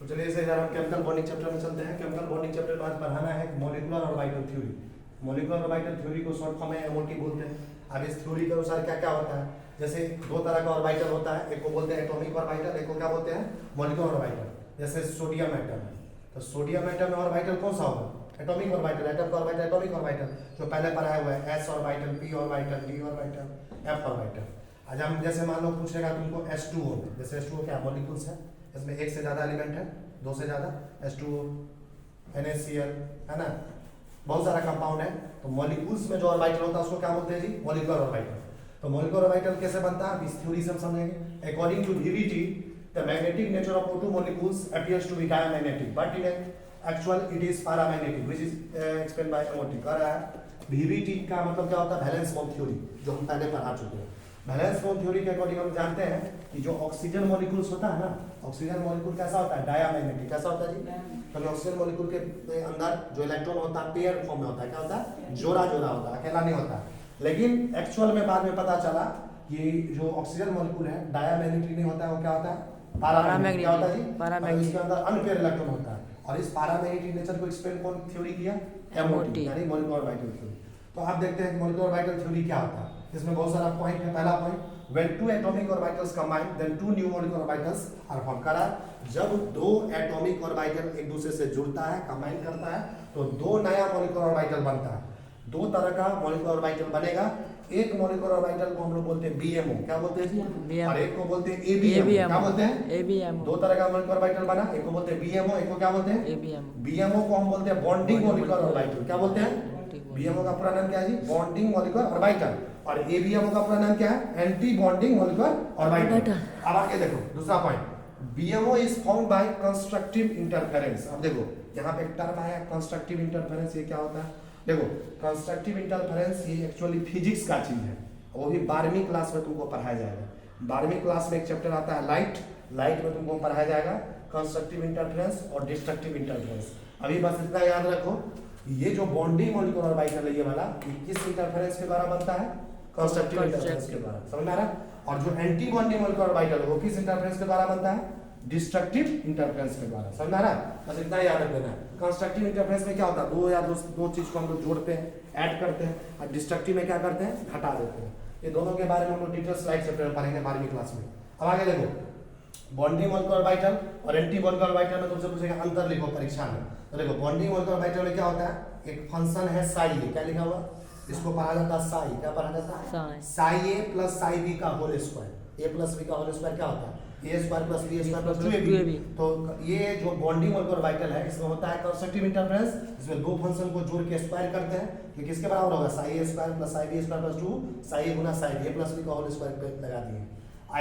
तो चलिए इसे जरा हम केमिकल बॉन्डिंग चैप्टर में चलते हैं। केमिकल बॉन्डिंग चैप्टर में आज पढ़ाना है molecular orbital theory. Molecular orbital theory को शॉर्ट फॉर्म में एमओटी बोलते हैं। अब इस थ्योरी के अनुसार क्या क्या होता है, जैसे दो तरह का ऑर्बिटल होता है, एक को बोलते हैं एटॉमिक ऑर्बिटल, एक को क्या बोलते हैं मॉलिक्यूलर ऑर्बिटल। जैसे सोडियम एटम है, तो सोडियम एटम में ऑर्बिटल कौन सा होगा, एटॉमिक ऑर्बिटल। एटम का ऑर्बिटल एटॉमिक ऑर्बिटल जो पहले पढ़ाया हुआ है, S orbital, P orbital, D orbital, F orbital. आज हम जैसे मान लो पूछेगा तुमको H2O, जैसे H2O क्या मॉलिक्यूल्स है, इसमें एक से ज्यादा एलिमेंट है, दो से ज्यादा, H2O, NaCl है ना, बहुत सारा कंपाउंड है। तो मॉलिक्यूल्स में जो ऑर्बिटल होता है उसको क्या बोलते हैं जी, मॉलिक्यूलर ऑर्बिटल। तो मॉलिक्यूलर ऑर्बिटल कैसे बनता है, इस थ्योरी से हम समझेंगे। According to VVT the magnetic nature of O2 molecules appears to be diamagnetic but in actual it is paramagnetic which is explained by MOT। कह रहा है VVT का मतलब क्या होता है, वैलेंस बॉन्ड थ्योरी, जो हम पहले पढ़ा चुके हैं। वैलेंस बॉन्ड थ्योरी के अकॉर्डिंग हम जानते हैं कि जो ऑक्सीजन मॉलिक्यूल्स होता है ना, ऑक्सीजन मॉलिक्यूल कैसा होता है, डायमैग्नेटिक। कैसा होता है जी, तो ऑक्सीजन मॉलिक्यूल के अंदर जो इलेक्ट्रॉन होता है पेयर फॉर्म में होता है, क्या होता है, जोड़ा जोड़ा होता है, अकेला नहीं होता। लेकिन एक्चुअल में बाद में पता चला कि जो ऑक्सीजन मॉलिक्यूल है डायमैग्नेटिक नहीं होता है, वो क्या होता है, पैरामैग्नेटिक। क्या होता है जी, पैरामैग्नेटिक। इसके अंदर अनपेयर इलेक्ट्रॉन होता है। और इस पैरामैग्नेटिक नेचर को एक्सप्लेन कौन थ्योरी किया, MOT यानी मॉलिक्यूलर ऑर्बिटल थ्योरी। तो आप देखते हैं कि मॉलिक्यूलर ऑर्बिटल थ्योरी क्या होता है। इसमें बहुत सारा पॉइंट है। पहला point, when two atomic orbitals combine then two new molecular orbitals are formed। करा जब दो एटॉमिक ऑर्बिटल एक दूसरे से जुड़ता है, कंबाइन करता है, तो दो नया मॉलिक्यूलर ऑर्बिटल बनता है। दो तरह का मॉलिक्यूलर ऑर्बिटल बनेगा। एक मॉलिक्यूलर ऑर्बिटल को हम लोग बोलते हैं BMO, क्या बोलते हैं जी, और एक को बोलते हैं ABMO। क्या बोलते हैं, ABMO। दो तरह का मॉलिक्यूलर ऑर्बिटल बना, एक को बोलते हैं BMO, एक को क्या बोलते हैं, ABMO। BMO को हम बोलते हैं बॉन्डिंग मॉलिक्यूलर ऑर्बिटल। क्या बोलते हैं, BMO का पूरा नाम क्या है जी, बॉन्डिंग मॉलिक्यूलर ऑर्बिटल। और ABMO का पूरा नाम क्या है, एंटी बॉन्डिंग मॉलिक्यूलर ऑर्बिटल। अब आगे देखो दूसरा point, BMO is found by constructive interference. अब देखो यहाँ पे एक टर्म आया कंस्ट्रक्टिव इंटरफेरेंस, ये क्या होता है, देखो कंस्ट्रक्टिव इंटरफेरेंस ये एक्चुअली फिजिक्स का चीज है, वो भी 12वीं क्लास में तुमको पढ़ाया जाएगा। 12वीं क्लास में एक चैप्टर आता है लाइट, लाइट में तुमको पढ़ाया जाएगा कंस्ट्रक्टिव इंटरफेरेंस और डिस्ट्रक्टिव इंटरफेरेंस। अभी बस इतना याद रखो, ये जो बॉन्डिंग मॉलिक्यूलर ऑर्बिटल है ये वाला, किस इंटरफेरेंस के द्वारा बनता है, कंस्ट्रक्टिव इंटरफेरेंस के द्वारा, समझ में आ रहा है। और जो एंटी बॉन्डिंग मॉलिक्यूलर ऑर्बिटल है वो किस इंटरफेरेंस के द्वारा बनता है, डिस्ट्रक्टिव इंटरफेरेंस के द्वारा, समझ में आ रहा है। बस इतना याद रख देना है। कंस्ट्रक्टिव इंटरफेरेंस में क्या होता है, दो या दो चीज को हम लोग जोड़ते हैं, ऐड करते हैं, और डिस्ट्रक्टिव में क्या करते हैं, घटा देते हैं। ये दोनों के बारे में हम लोग डिटेल स्लाइड चैप्टर में पढ़ेंगे 12वीं क्लास में। अब आगे देखो, बॉन्डिंग मॉलिक्यूलर ऑर्बिटल और एंटी बॉन्डिंग ऑर्बिटल में तुमसे पूछेगा अंतर लिखो परीक्षा में। तो देखो बॉन्डिंग मॉलिक्यूलर ऑर्बिटल में क्या होता है, एक फंक्शन है साई ए, क्या लिखा हुआ, इसको पढ़ा जाता है साई, क्या पढ़ा जाता है, psi A plus psi B का whole square. A plus B का होल स्क्वायर क्या होता है, A square plus B square plus 2ab। तो ये जो बॉन्डिंग मॉलिक्यूलर ऑर्बिटल है इसमें होता है कंस्ट्रक्टिव इंटरफेरेंस, इसमें दो फंक्शन को जोड़ के स्क्वायर करते हैं, कि किसके बराबर होगा, psi A square plus psi B square plus 2 psi A गुना psi B, A plus B का होल स्क्वायर पे लगा दिए।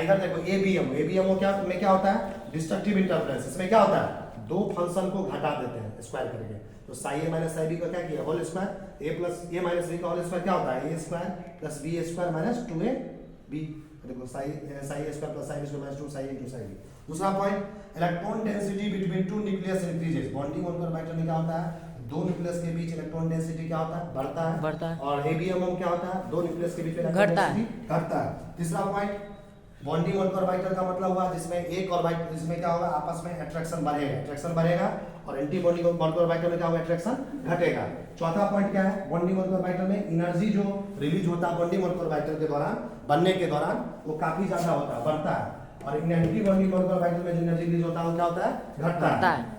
इधर देखो ABMO क्या में क्या होता है, डिस्ट्रक्टिव इंटरफेरेंस। इसमें क्या होता है, दो फंक्शन को घटा देते हैं स्क्वायर करके। तो psi A minus psi B का क्या किया, whole square, A plus A minus B का होल स्क्वायर क्या होता है, A square plus B square minus 2ab। देखो psi A square plus psi B square minus 2 psi A into psi B. दूसरा point, electron density between two nucleus increases. Bonding molecular orbital में क्या होता है, दो न्यूक्लियस के बीच electron density क्या होता है, बढ़ता है। और ABMO क्या होता है, दो न्यूक्लियस के बीच इलेक्ट्रॉन डेंसिटी घटता है। तीसरा पॉइंट, बॉन्डिंग मॉलिक्यूलर ऑर्बिटल का मतलब हुआ जिसमें एक ऑर्बिटल, इसमें क्या होगा, आपस में अट्रैक्शन बढ़ेगा, और एंटी बॉन्डिंग मॉलिक्यूलर ऑर्बिटल में क्या होगा, अट्रैक्शन घटेगा। चौथा पॉइंट क्या है, बॉन्डिंग मॉलिक्यूलर ऑर्बिटल में एनर्जी जो रिलीज होता है बॉन्डिंग मॉलिक्यूलर ऑर्बिटल के दौरान, बनने के दौरान, वो काफी ज्यादा होता है, बढ़ता है। और एंटी बॉन्डिंग मॉलिक्यूलर ऑर्बिटल में जो एनर्जी रिलीज होता है वो क्या होता है, घटता है।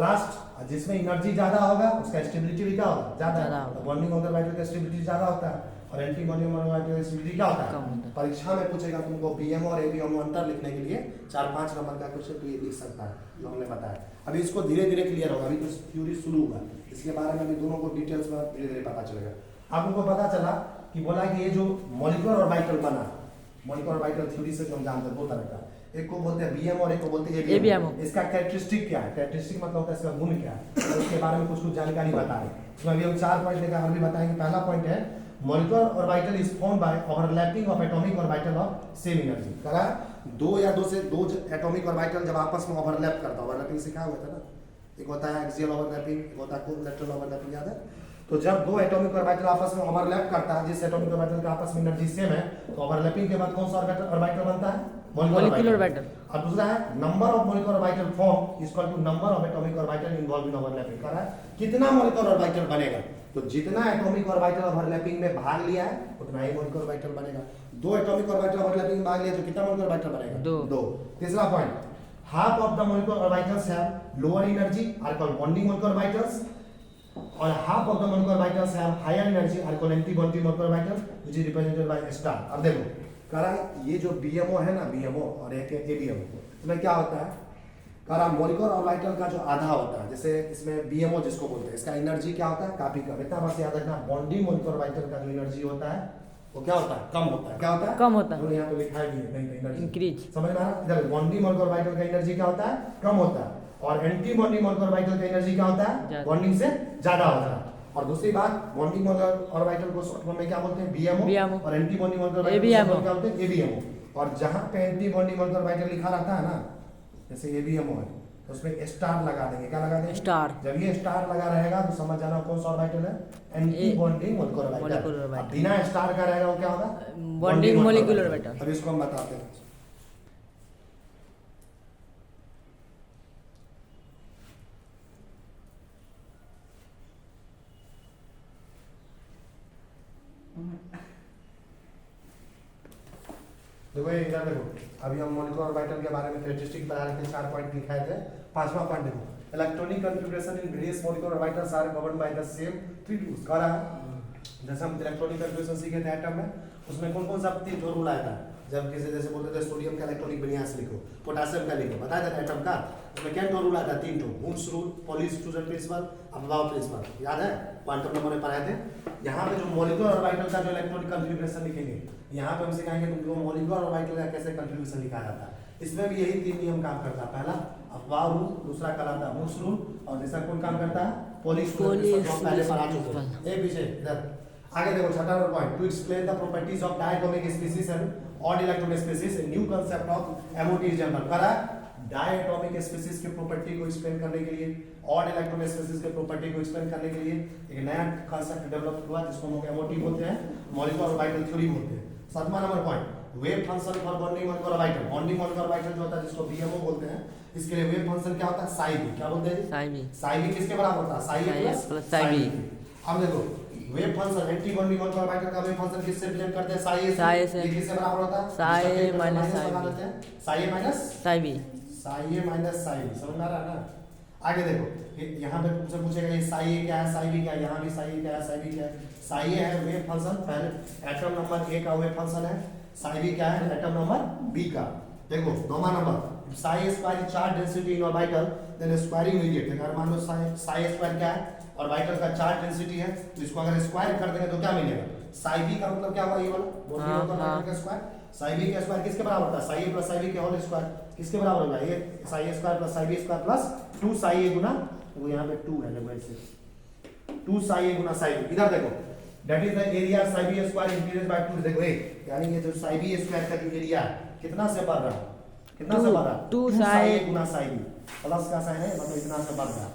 लास्ट, जिसमें एनर्जी ज्यादा होगा उसका स्टेबिलिटी भी क्या होगा, ज्यादा। तो बॉन्डिंग मॉलिक्यूलर ऑर्बिटल का स्टेबिलिटी ज्यादा होता है, और एंटी बॉन्डिंग मॉलिक्यूलर ऑर्बिटल का स्टेबिलिटी क्या होता है। परीक्षा में पूछेगा तुमको BMO और ABMO अंतर लिखने के लिए 4-5 नंबर का क्वेश्चन तो ये लिख सकता है, जो हमने बताया। अभी इसको धीरे धीरे क्लियर होगा, अभी तो थ्योरी शुरू हुआ, इसके बारे में अभी दोनों को डिटेल्स में धीरे धीरे पता चलेगा। अब उनको पता चला कि बोला कि ये जो मॉलिक्यूलर ऑर्बिटल बना, मॉलिक्यूलर ऑर्बिटल थ्योरी से हम जानते हैं दो तरह का, एक को बोलते हैं BMO और एक को बोलते हैं ABMO। इसका कैरेक्टरिस्टिक क्या है, कैरेक्टरिस्टिक मतलब होता है इसका गुण क्या है, तो उसके बारे में कुछ जानकारी बता रहे। इसमें अभी हम 4 पॉइंट लेकर अभी बताएंगे। पहला पॉइंट है, molecular orbital is found by overlapping of atomic orbital of same energy. कहा दो या दो से दो एटॉमिक ऑर्बिटल जब आपस में ओवरलैप करता है, ओवरलैपिंग से क्या हुआ था ना, एक होता है एक्सियल ओवरलैपिंग, एक होता है कोलैटरल ओवरलैपिंग, याद है। तो जब दो एटॉमिक ऑर्बिटल आपस में ओवरलैप करता है, जिस एटॉमिक ऑर्बिटल का आपस में एनर्जी सेम है, तो ओवरलैपिंग के बाद कौन सा ऑर्बिटल बनता है, molecular orbital. और दूसरा है number of molecular orbital form is equal to number of atomic orbital involve in overlapping. कह रहा है कितना मोलिकुलर ऑर्बिटल बनेगा, तो जितना एटॉमिक ऑर्बिटल ओवरलैपिंग में भाग लिया है उतना ही मोलिकुलर ऑर्बिटल बनेगा। दो एटॉमिक ऑर्बिटल ओवरलैपिंग में भाग लिया तो कितना मोलिकुलर ऑर्बिटल बनेगा? दो। तीसरा point, half of the molecular orbitals have lower energy are called bonding molecular orbitals, और half of the molecular orbitals have higher energy are called anti bonding molecular orbital which is represented by star. अब देखो कह रहा है ये जो BMO है ना, बीएमओ और एक एबीएमओ, इसमें क्या होता है? कह रहा मोलिकुलर ऑर्बिटल का जो आधा होता है, जैसे इसमें बीएमओ जिसको बोलते हैं, इसका एनर्जी क्या होता है? काफी कम। इतना बस याद रखना, बॉन्डिंग मोलिकुलर ऑर्बिटल का जो एनर्जी होता है वो क्या होता है? कम होता है। क्या होता है? कम होता है। यहाँ पे लिखा है कहीं एनर्जी इंक्रीज, समझ में आ रहा? इधर बॉन्डिंग मोलिकुलर ऑर्बिटल का एनर्जी क्या होता है? कम होता है। और एंटी बॉन्डिंग मोलिकुलर ऑर्बिटल का एनर्जी क्या होता है? बॉन्डिंग से ज्यादा होता है। और दूसरी बात, बॉन्डिंग मोलिकुलर ऑर्बिटल को शॉर्ट फॉर्म में क्या बोलते हैं? बीएमओ। और एंटी बॉन्डिंग मोलिकुलर ऑर्बिटल को क्या बोलते हैं? एबीएमओ। और जहां पे एंटी बॉन्डिंग मोलिकुलर ऑर्बिटल लिखा रहता है ना, जैसे एबीएमओ है, तो उसमें स्टार लगा देंगे। क्या लगा देंगे? स्टार। जब ये स्टार लगा रहेगा तो समझ जाना कौन सा ऑर्बिटल है? Anti bonding molecular orbital. बिना स्टार का रहेगा वो क्या होगा? Bonding molecular orbital. अब इसको हम बताते हैं। देखो ये इधर देखो, अभी हम मोलिकुलर ऑर्बिटल के बारे में कैरेक्टरिस्टिक बता रहे थे, 4 पॉइंट लिखाए थे। पांचवा पॉइंट देखो, electronic configuration in various molecular orbitals are governed by the same 3 rules. कह रहा है जैसे हम इलेक्ट्रॉनिक कॉन्फ़िगरेशन सीखे थे एटम में, उसमें कौन कौन सा 3 जो रूल आया था? जब किसी जैसे बोलते थे सोडियम का इलेक्ट्रॉनिक विन्यास लिखो, पोटेशियम का लिखो, बताया था एटम का, उसमें क्या दो रूल आया था? 3 Hund's rule, Pauli exclusion principle, Aufbau principle. याद है? क्वांटम नंबर में पढ़ाए थे। यहाँ पे जो मोलिकुलर ऑर्बिटल का जो इलेक्ट्रॉनिक कॉन्फ़िगरेशन लिखेंगे, यहाँ पे हम सिखाएंगे तुमको मोलिकुलर ऑर्बिटल का कैसे कॉन्फ़िगरेशन लिखा जाता है। इसमें भी यही 3 नियम काम करता है। पहला अफवाह रूल, दूसरा कहलाता है वुंस रूल, और तीसरा कौन काम करता है? पॉली एक्सक्लूजन, जो पहले पढ़ा चुके हैं। ए पीछे इधर आगे देखो, छठा number point, to explain the properties of diatomic species and odd electronic species, new concept of MOT is general. करा डायटोमिक स्पीशीज के प्रॉपर्टी को एक्सप्लेन करने के लिए, ऑड इलेक्ट्रॉनिक स्पीशीज के प्रॉपर्टी को एक्सप्लेन करने के लिए एक नया कांसेप्ट डेवलप हुआ जिसको हम लोग एमओटी बोलते हैं, मॉलिक्यूलर ऑर्बिटल थ्योरी बोलते हैं। सातवां number point, wave function for bonding molecular orbital. Bonding molecular orbital जो होता है जिसको बीएमओ बोलते हैं, इसके लिए वेव फंक्शन क्या होता है? Psi B. क्या बोलते हैं? साई बी। साई बी किसके बराबर होता है? Psi A plus psi B. अब देखो wave function anti bonding molecular orbital का वेव फंक्शन किससे रिलेट करते हैं? साई ए से। ये किससे बराबर होता है? Psi A minus psi B. Sai A minus psi B. Sai A minus psi B, समझ में आ रहा है ना? आगे देखो, यहाँ पे तुमसे पूछेगा ये साई ए क्या है, साई बी क्या है। यहाँ भी साई ए क्या है, साई बी क्या है। साई ए है वेव फंक्शन, पहले एटम नंबर ए का वेव फंक्शन है। साई बी क्या है? एटम नंबर बी का। देखो नौवां number, psi square charge density in orbital then squaring immediate. अगर मान लो साई स्क्वायर क्या है? ऑर्बिटल का चार्ज डेंसिटी है, तो इसको अगर स्क्वायर कर देंगे तो क्या मिलेगा? साई बी का मतलब क्या होगा? ये वाला बॉन्डिंग ऑर्बिटल का स्क्वायर। साई बी का स्क्वायर किसके बराबर होता है? Psi A plus psi B के होल स्क्वायर किसके बराबर होगा? ये psi A square plus psi B square plus 2 psi A गुना, वो यहाँ पे 2 है, देखो ऐसे 2 साई ए गुना साई बी। इधर देखो, that is the area psi B square increase by 2। देखो यानी ये जो साई बी स्क्वायर का जो एरिया कितना से बढ़ रहा है? कितना से बढ़ रहा है? 2 साई ए गुना साई बी, प्लस का साइन है मतलब इतना से बढ़ रहा है,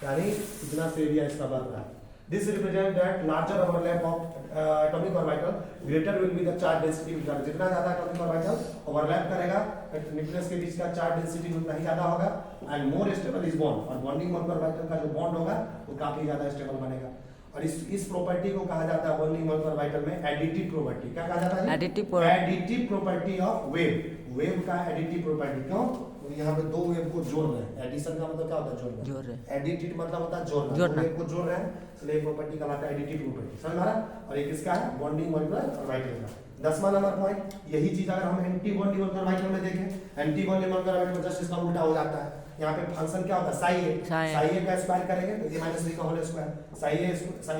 यानी इतना से एरिया इसका बढ़ रहा है। This represents that larger overlap of atomic orbital, greater will be the charge density. जितना ज्यादा atomic orbital overlap करेगा न्यूक्लियस के बीच का चार्ज डेंसिटी उतना ही ज्यादा होगा, and more stable is bond, और बॉन्डिंग मोलिकुलर ऑर्बिटल का जो बॉन्ड होगा वो काफी ज्यादा स्टेबल बनेगा। और इस प्रॉपर्टी को कहा जाता है बॉन्डिंग मोलिकुलर ऑर्बिटल में एडिटिव प्रॉपर्टी। क्या कहा जाता है? Additive property of wave. Wave का एडिटिव प्रॉपर्टी। क्यों? यहाँ पे दो वेव को जोड़ रहे हैं। एडिशन का मतलब क्या होता है? जोड़ना। एडिटिव मतलब होता है जोड़ना। दो वेव को जोड़ रहे हैं, इसलिए प्रॉपर्टी कहलाता है एडिटिव प्रॉपर्टी। समझ आ रहा? और ये किसका है? बॉन्डिंग मोलिकुलर ऑर्बिटल का। 10वां नंबर पॉइंट, यही चीज अगर हम एंटी बॉन्डिंग मोलिकुलर ऑर्बिटल में देखें, एंटी बॉन्डिंग मोलिकुलर ऑर्बिटल में जस्ट इसका उल्टा हो जाता है। यहाँ पे फंक्शन क्या होता है? साई ए। साई ए का स्क्वायर करेंगे तो ए माइनस बी का whole square, psi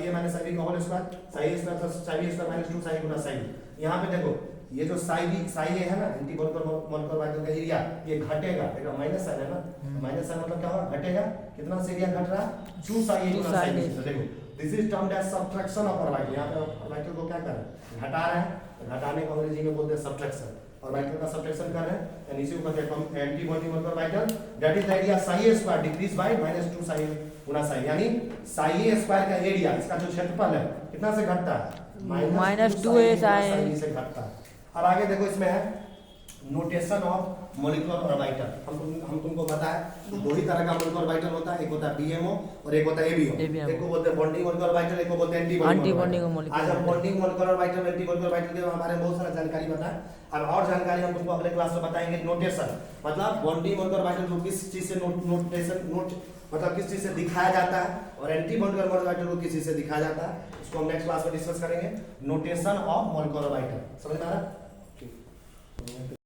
A minus psi B का whole square, psi A square plus psi B square minus 2 psi गुना साई बी। यहाँ पे देखो ये जो साई ए है ना, एंटी मोलिकुलर ऑर्बिटल का एरिया, ये घटेगा, देखो माइनस साइन है ना, माइनस साइन मतलब क्या होगा? घटेगा। कितना से एरिया घट रहा है? 2 साई ए गुना साई बी। तो देखो this is termed as subtraction of orbital. यहाँ पे ऑर्बिटल को क्या कर रहे हैं? घटा रहे हैं। घटाने को अंग्रेजी में बोलते हैं सबट्रैक्शन। ऑर्बिटल का सबट्रैक्शन कर रहे हैं, यानी इसी को कहते हैं anti bonding molecular orbital. That is the area psi A square decrease by -2 psi A गुना साई, यानी साई ए स्क्वायर का एरिया, इसका जो क्षेत्रफल है कितना से घटता है? -2 साई से घटता है। अब आगे देखो इसमें है नोटेशन ऑफ मॉलिक्यूलर ऑर्बिटल। हम तुमको बताया दो ही तरह का मॉलिक्यूलर ऑर्बिटल होता है, एक होता है बीएमओ और एक होता है एबीओ। एक को बोलते हैं बॉन्डिंग मॉलिक्यूलर ऑर्बिटल, एक को बोलते हैं एंटी बॉन्डिंग मॉलिक्यूलर। आज हम bonding molecular orbital, anti molecular orbital के बारे में बहुत सारा जानकारी बताया। अब और जानकारी हम तुमको अगले क्लास में बताएंगे। नोटेशन मतलब बॉन्डिंग मॉलिक्यूलर ऑर्बिटल को किस चीज से नोट मतलब किस चीज से दिखाया जाता है, और एंटी मॉलिक्यूलर ऑर्बिटल को किस चीज से दिखाया जाता है, इसको हम नेक्स्ट क्लास में डिस्कस करेंगे। नोटेशन ऑफ मॉलिक्यूलर ऑर्बिटल समझ में आ रहा है?